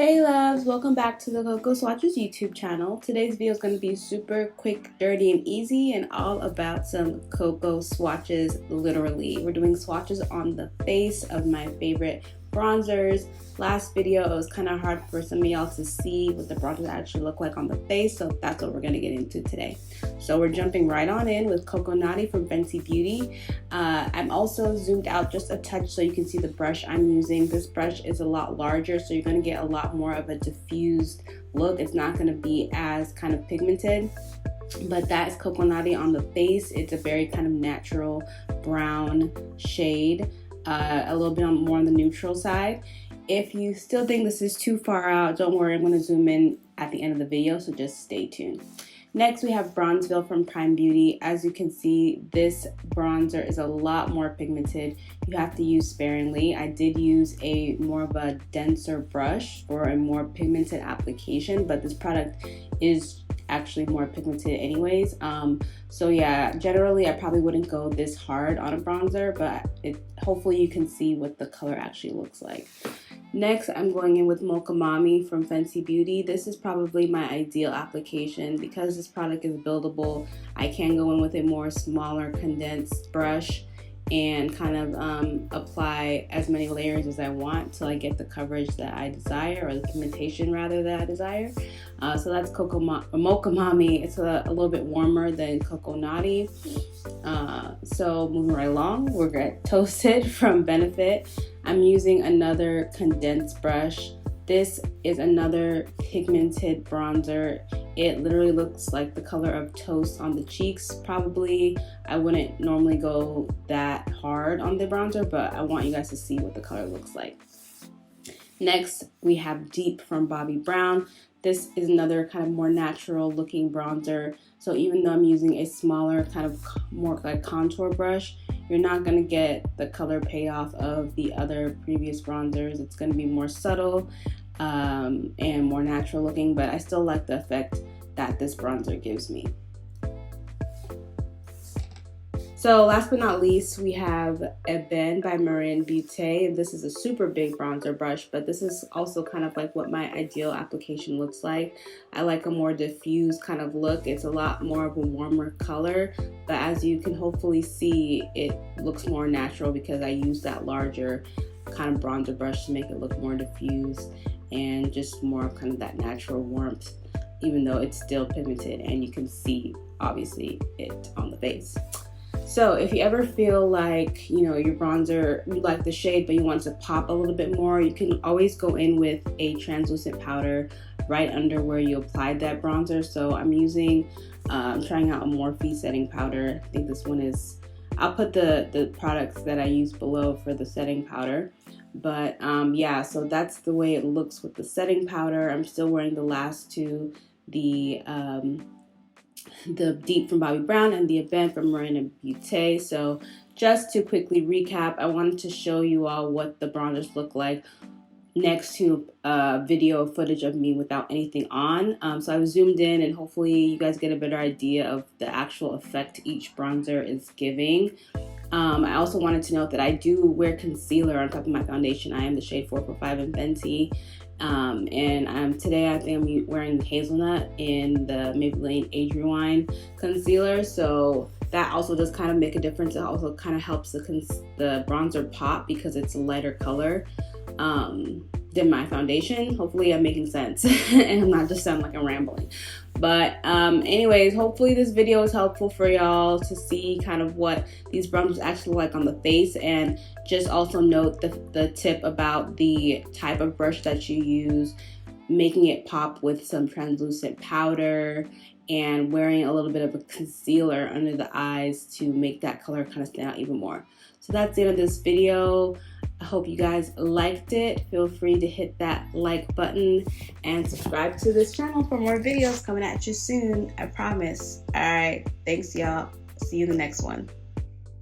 Hey loves, welcome back to the Coco Swatches YouTube channel. Today's video is going to be super quick, dirty, and easy and all about some Coco swatches, literally. We're doing swatches on the face of my favorite bronzers. Last video, it was kind of hard for some of y'all to see what the bronzers actually look like on the face, so that's what we're going to get into today. So we're jumping right on in with Knotty from Fenty Beauty. I'm also zoomed out just a touch so you can see the brush I'm using. This brush is a lot larger, so you're going to get a lot more of a diffused look. It's not going to be as kind of pigmented. But that is Knotty on the face. It's a very kind of natural brown shade, a little bit more on the neutral side. If you still think this is too far out, don't worry, I'm going to zoom in at the end of the video, so just stay tuned. Next, we have Bronzeville from Prime Beauty. As you can see, this bronzer is a lot more pigmented. You have to use sparingly. I did use a more of a denser brush for a more pigmented application, but this product is actually more pigmented anyways. So yeah, generally I probably wouldn't go this hard on a bronzer, but hopefully you can see what the color actually looks like. Next, I'm going in with Mocha Mami from Fenty Beauty. This is probably my ideal application because this product is buildable. I can go in with a more smaller condensed brush and kind of apply as many layers as I want till I get the coverage that I desire, or the pigmentation rather that I desire. So that's Mocha Mami. It's a little bit warmer than Knotty. So moving right along, we're at Toasted from Benefit. I'm using another condensed brush. This is another pigmented bronzer. It literally looks like the color of toast on the cheeks. Probably I wouldn't normally go that hard on the bronzer, but I want you guys to see what the color looks like. Next, we have Deep from Bobbi Brown. This is another kind of more natural looking bronzer. So even though I'm using a smaller kind of more like contour brush, you're not going to get the color payoff of the other previous bronzers. It's going to be more subtle and more natural looking, but I still like the effect that this bronzer gives me. So last but not least, we have Ebene by Marinevade. This is a super big bronzer brush, but this is also kind of like what my ideal application looks like. I like a more diffused kind of look. It's a lot more of a warmer color, but as you can hopefully see, it looks more natural because I use that larger kind of bronzer brush to make it look more diffused and just more of kind of that natural warmth, even though it's still pigmented and you can see obviously it on the face. So if you ever feel like, you know, your bronzer, you like the shade, but you want to pop a little bit more, you can always go in with a translucent powder right under where you applied that bronzer. So I'm using, trying out a Morphe setting powder. I think this one is, I'll put the products that I use below for the setting powder. But yeah, so that's the way it looks with the setting powder. I'm still wearing the last two, the Deep from Bobbi Brown and the Ebene from Marinevade. So just to quickly recap, I wanted to show you all what the bronzers look like next to video footage of me without anything on. So I've zoomed in and hopefully you guys get a better idea of the actual effect each bronzer is giving. I also wanted to note that I do wear concealer on top of my foundation. I am the shade 445 in Fenty. And today I think I'm wearing Hazelnut in the Maybelline Age Rewind concealer, so that also does kind of make a difference. It also kind of helps the bronzer pop because it's a lighter color than my foundation. Hopefully I'm making sense and I'm not just sounding like I'm rambling. But anyways, hopefully this video is helpful for y'all to see kind of what these bronzers actually look like on the face, and just also note the tip about the type of brush that you use, making it pop with some translucent powder and wearing a little bit of a concealer under the eyes to make that color kind of stand out even more. So that's the end of this video. I hope you guys liked it. Feel free to hit that like button and subscribe to this channel for more videos coming at you soon, I promise. All right, thanks y'all. See you in the next one.